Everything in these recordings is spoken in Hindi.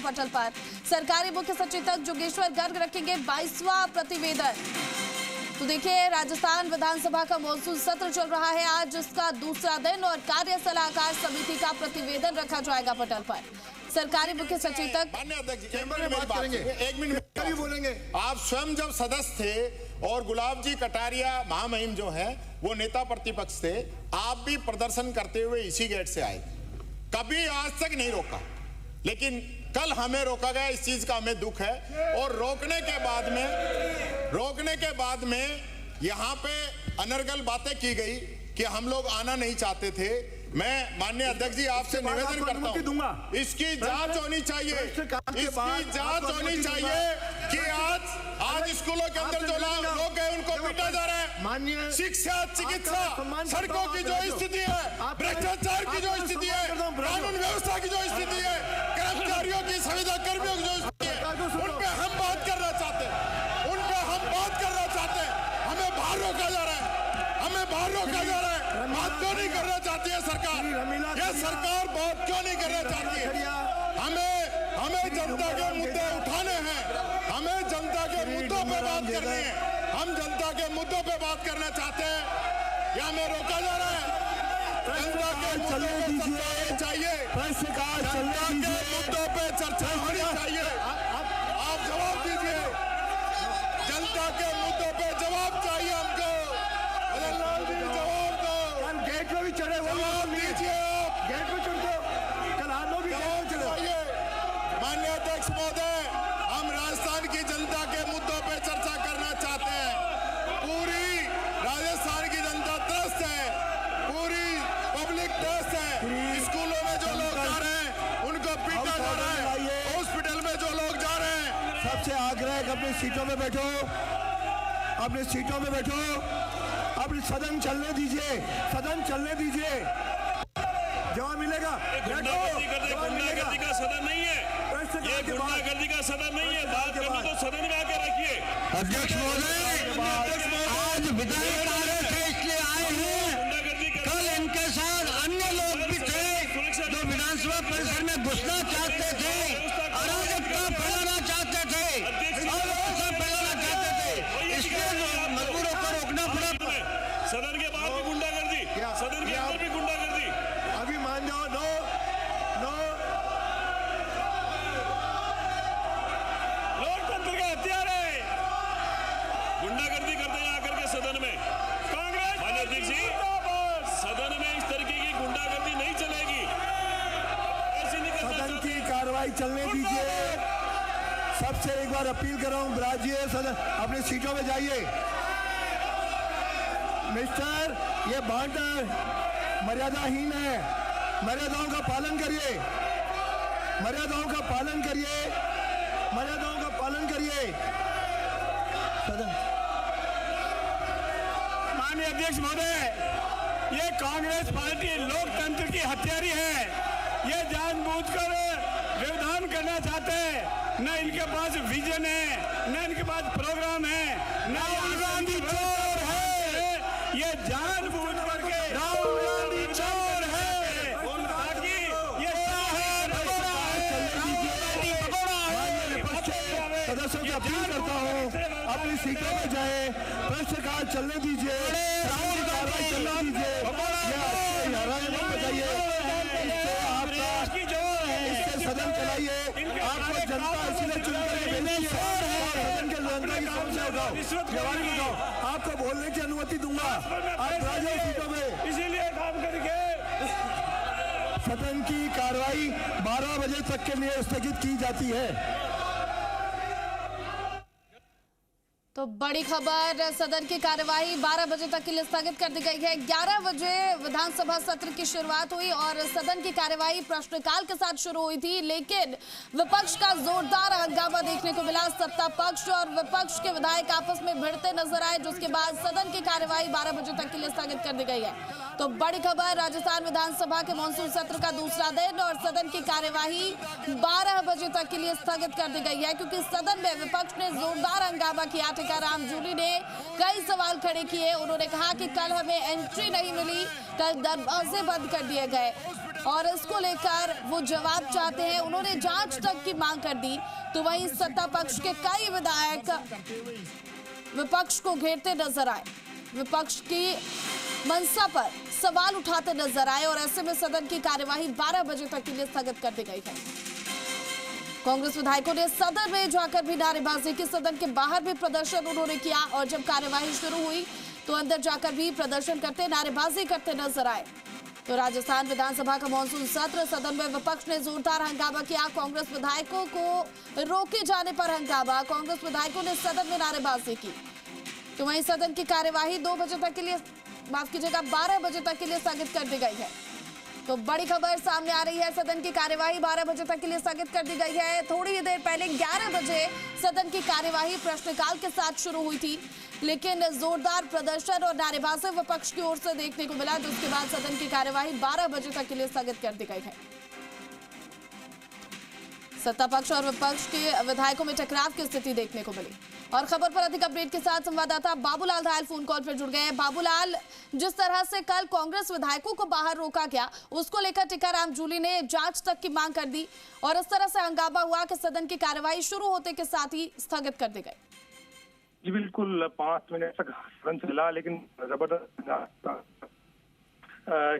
पटल पर। सरकारी मुख्य सचेतक जोगेश्वर गर्ग रखेंगे 22वां प्रतिवेदन। तो देखिए, राजस्थान विधानसभा का मॉनसून सत्र चल रहा है आज, जिसका दूसरा दिन और कार्य सलाहकार समिति का प्रतिवेदन रखा जाएगा पटल पर। सरकारी मुख्य सचेतक एक मिनट बोलेंगे। आप स्वयं जब सदस्य थे और गुलाब जी कटारिया महामहिम जो है वो नेता प्रतिपक्ष थे, आप भी प्रदर्शन करते हुए इसी गेट से आए, कभी आज तक नहीं रोका, लेकिन कल हमें रोका गया। इस चीज का हमें दुख है। और रोकने के बाद में यहाँ पे अनर्गल बातें की गई कि हम लोग आना नहीं चाहते थे। मैं माननीय अध्यक्ष जी आपसे निवेदन करता हूँ, इसकी जांच होनी चाहिए, इसकी जांच होनी चाहिए कि आज स्कूलों के अंदर जो लोग हैं उनको पीटा जा रहा है। शिक्षा, चिकित्सा, सड़कों की जो स्थिति है, भ्रष्टाचार की जो स्थिति है, कानून व्यवस्था की जो स्थिति है, कर्मचारियों की, संविदा कर्मियों की जो स्थिति है, उन पे हम बात करना चाहते हैं, हमें बाहर रोका जा रहा है, बात क्यों नहीं करना चाहती है सरकार? ये सरकार बात क्यों नहीं करना चाहती है? हमें जनता के मुद्दे उठाने हैं, हमें जनता के मुद्दों पे बात करनी है, हम जनता के मुद्दों पे बात करना चाहते हैं, या हमें रोका जा रहा है? जनता के मुद्दों पे चर्चा चाहिए, जनता के मुद्दों पे चर्चा होनी चाहिए। आप जवाब दीजिए, जनता के मुद्दों पे जवाब चाहिए हमको। गेट पे भी चढ़े, जवाब दीजिए आप, गेट पे चढ़ दो, कल हम लोग भी चढ़े। माननीय अध्यक्ष महोदय, हम राजस्थान की जनता के मुद्दों पे चर्चा करना चाहते हैं। पूरी राजस्थान की जनता त्रस्त है, पूरी पब्लिक त्रस्त है। स्कूलों में जो लोग जा रहे हैं उनको पीटा जा रहा है, हॉस्पिटल में जो लोग जा रहे हैं। सबसे आग्रह है कि अपनी सीटों में बैठो, अपनी सीटों में बैठो, अपनी सदन चलने दीजिए, सदन चलने दीजिए, जवाब मिलेगा। गुंडागर्दी का सदन नहीं है, ये गुंडागर्दी का सदन नहीं है, बात करना तो सदन में आके रखिए। अध्यक्ष महोदय, आज विधायक इसलिए आए हैं, कल इनके साथ अन्य लोग भी थे जो विधानसभा परिसर में घुसना चाहते थे, अराजकता फैलाना चाहते थे, मजदूरों को रोकना पड़ा। सदन के बाहर भी गुंडागर्दी, सदन के अंदर भी गुंडागर्दी। अभी मान जाओ, नो लोकतंत्र के हथियार है, गुंडागर्दी करते हैं आकर के सदन में। कांग्रेस माननीय अध्यक्ष जी, सदन में इस तरीके की गुंडागर्दी नहीं चलेगी, ऐसी नहीं करना। सदन की कार्रवाई चलने दीजिए। सबसे एक बार अपील कर रहा हूँ, बिराजिए, सदन अपनी सीटों में जाइए। मिस्टर, ये बांटर मर्यादाहीन है, मर्यादाओं का पालन करिए, मर्यादाओं का पालन करिए, मर्यादाओं का पालन करिए। माननीय अध्यक्ष महोदय, ये कांग्रेस पार्टी लोकतंत्र की हत्यारी है, ये जानबूझकर व्यवधान करना चाहते हैं। न इनके पास विजन है, न इनके पास प्रोग्राम है, न राहुल गांधी चोर है, ये जानबूझ करके राहुल गांधी चोर है, ताकि ये सदस्यों की अपील करता हूँ, अपनी सीटों में जाए, प्रश्नकाल चलने दीजिए, राहुल गांधी चलने दीजिए, बताइए, इससे सदन चलाइए। आपको जनता इसलिए चुनकर भेजी है, सदन के जनता की समस्या उठाओ, आपको बोलने की अनुमति दूंगा, आप राजो सीटों में, इसीलिए काम करके सदन की कार्रवाई 12 बजे तक के लिए स्थगित की जाती है। तो बड़ी खबर, सदन की कार्यवाही 12 बजे तक के लिए स्थगित कर दी गई है। 11 बजे विधानसभा सत्र की शुरुआत हुई और सदन की कार्यवाही प्रश्नकाल के साथ शुरू हुई थी, लेकिन विपक्ष का जोरदार हंगामा देखने को मिला। सत्ता पक्ष और विपक्ष के विधायक आपस में भिड़ते नजर आए, जिसके बाद सदन की कार्यवाही 12 बजे तक के लिए स्थगित कर दी गई है। तो बड़ी खबर, राजस्थान विधानसभा के मानसून सत्र का दूसरा दिन और सदन की कार्यवाही 12 बजे तक के लिए स्थगित कर दी गई है, क्योंकि सदन में विपक्ष ने जोरदार हंगामा किया। टीकाराम जूली ने कई सवाल खड़े किए। उन्होंने कहा कि कल हमें एंट्री नहीं मिली, कल दरवाजे बंद कर दिए गए और इसको लेकर वो जवाब चाहते हैं। उन्होंने जांच तक की मांग कर दी। तो वहीं सत्ता पक्ष के कई विधायक विपक्ष को घेरते नजर आए, विपक्ष की मंशा पर सवाल उठाते नजर आए और ऐसे में सदन की कार्यवाही 12 बजे तक के लिए स्थगित कर दी गई है। कांग्रेस विधायकों ने सदन में जाकर भी नारेबाजी की, सदन के बाहर भी प्रदर्शन उन्होंने किया और जब कार्यवाही शुरू हुई तो अंदर जाकर भी प्रदर्शन करते, नारेबाजी करते नजर आए। तो राजस्थान विधानसभा का मानसून सत्र, सदन में विपक्ष ने जोरदार हंगामा किया। कांग्रेस विधायकों को रोके जाने पर हंगामा, कांग्रेस विधायकों ने सदन में नारेबाजी की। तो वहीं सदन की कार्यवाही 2 बजे तक के लिए, माफ कीजिएगा 12 बजे तक के लिए स्थगित कर दी गई है। तो बड़ी खबर सामने आ रही है, सदन की कार्यवाही 12 बजे तक के लिए स्थगित कर दी गई है। थोड़ी ही देर पहले 11 बजे सदन की कार्यवाही प्रश्नकाल के साथ शुरू हुई थी, लेकिन जोरदार प्रदर्शन और नारेबाजी विपक्ष की ओर से देखने को मिला, जिसके बाद सदन की कार्यवाही 12 बजे तक के लिए स्थगित कर दी गई है। सत्ता पक्ष और विपक्ष के विधायकों में टकराव की स्थिति देखने को मिली। और खबर पर अधिक अपडेट के साथ संवाददाता बाबूलाल धायल फोन कॉल पर जुड़ गए हैं। बाबूलाल, जिस तरह से कल कांग्रेस विधायकों को बाहर रोका गया, उसको लेकर टीकाराम जूली ने जांच तक की मांग कर दी और इस तरह से हंगामा हुआ कि सदन की कार्यवाही शुरू होते के साथ ही स्थगित कर दी गई। जी बिल्कुल, 5 मिनट तक सदन चला, लेकिन जबरदस्त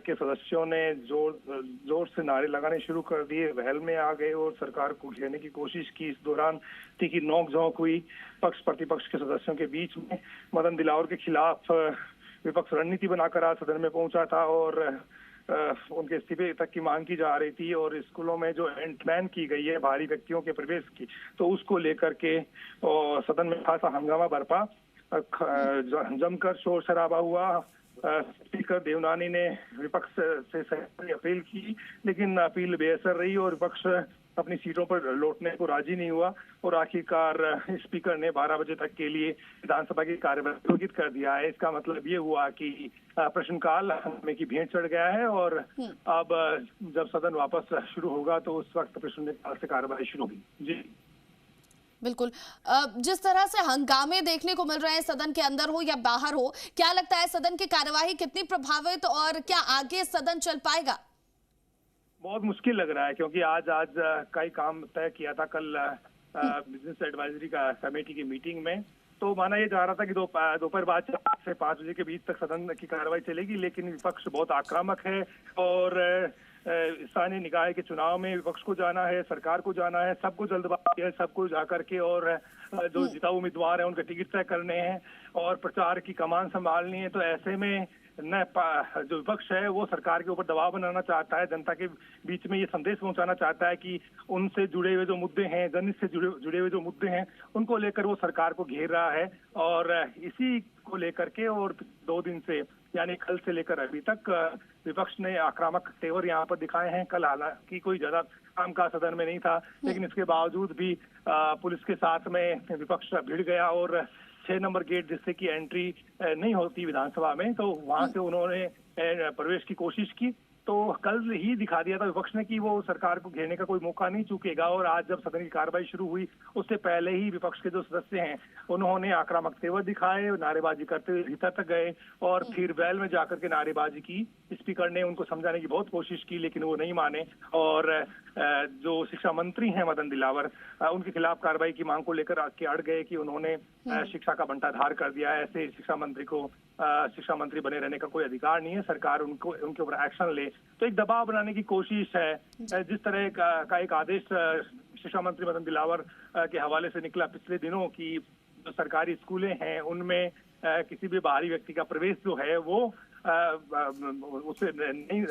के सदस्यों ने जोर से नारे लगाने शुरू कर दिए, वहल में आ गए और सरकार को घेरने की कोशिश की। इस दौरान तीखी नोकझोंक हुई पक्ष प्रतिपक्ष के सदस्यों के बीच में। मदन दिलावर के खिलाफ विपक्ष रणनीति बनाकर आज सदन में पहुंचा था और उनके इस्तीफे तक की मांग की जा रही थी। और स्कूलों में जो बैन की गई है भारी व्यक्तियों के प्रवेश की, तो उसको लेकर के सदन में खासा हंगामा बरपा, जमकर शोर शराबा हुआ। स्पीकर देवनानी ने विपक्ष से सहमति अपील की, लेकिन अपील बेअसर रही और विपक्ष अपनी सीटों पर लौटने को राजी नहीं हुआ और आखिरकार स्पीकर ने 12 बजे तक के लिए विधानसभा की कार्यवाही स्थगित कर दिया है। इसका मतलब ये हुआ कि प्रश्नकाल हंगामे की भेंट चढ़ गया है और अब जब सदन वापस शुरू होगा तो उस वक्त प्रश्नकाल से कार्यवाही शुरू होगी। जी बिल्कुल, जिस तरह से हंगामे देखने को मिल रहे हैं सदन के अंदर हो या बाहर हो, क्या लगता है सदन की कार्यवाही कितनी प्रभावित और क्या आगे सदन चल पाएगा? बहुत मुश्किल लग रहा है, क्योंकि आज कई काम तय किया था कल बिजनेस एडवाइजरी का कमेटी की मीटिंग में। तो माना ये जा रहा था कि दोपहर बाद 4 से 5 बजे के बीच तक सदन की कार्रवाई चलेगी, लेकिन विपक्ष बहुत आक्रामक है और स्थानीय निकाय के चुनाव में विपक्ष को जाना है, सरकार को जाना है, सबको जल्दबाजी है, सबको जाकर के और जो जिताऊ उम्मीदवार है उनके टिकट तय करने हैं और प्रचार की कमान संभालनी है। तो ऐसे में न जो विपक्ष है वो सरकार के ऊपर दबाव बनाना चाहता है, जनता के बीच में ये संदेश पहुंचाना चाहता है कि उनसे जुड़े हुए जो मुद्दे हैं, जनहित से जुड़े हुए जो मुद्दे हैं, उनको लेकर वो सरकार को घेर रहा है। और इसी को लेकर के और 2 दिन से यानी कल से लेकर अभी तक विपक्ष ने आक्रामक तेवर यहाँ पर दिखाए हैं। कल हालांकि कोई ज्यादा कामकाज सदन में नहीं था, लेकिन इसके बावजूद भी पुलिस के साथ में विपक्ष भिड़ गया और 6 नंबर गेट जिससे कि एंट्री नहीं होती विधानसभा में, तो वहां से उन्होंने प्रवेश की कोशिश की। तो कल ही दिखा दिया था विपक्ष ने कि वो सरकार को घेरने का कोई मौका नहीं चूकेगा। और आज जब सदन की कार्रवाई शुरू हुई उससे पहले ही विपक्ष के जो सदस्य हैं उन्होंने आक्रामक तेवर दिखाए, नारेबाजी करते हुए भीतर तक गए और फिर वेल में जाकर के नारेबाजी की। स्पीकर ने उनको समझाने की बहुत कोशिश की, लेकिन वो नहीं माने और जो शिक्षा मंत्री हैं मदन दिलावर, उनके खिलाफ कार्रवाई की मांग को लेकर आके अड़ गए कि उन्होंने शिक्षा का बंटाधार कर दिया है। ऐसे शिक्षा मंत्री को शिक्षा मंत्री बने रहने का कोई अधिकार नहीं है, सरकार उनके ऊपर एक्शन ले। तो एक दबाव बनाने की कोशिश है। जिस तरह का एक आदेश शिक्षा मंत्री मदन दिलावर के हवाले से निकला पिछले दिनों की जो सरकारी स्कूलें हैं उनमें किसी भी बाहरी व्यक्ति का प्रवेश जो है वो उसे नहीं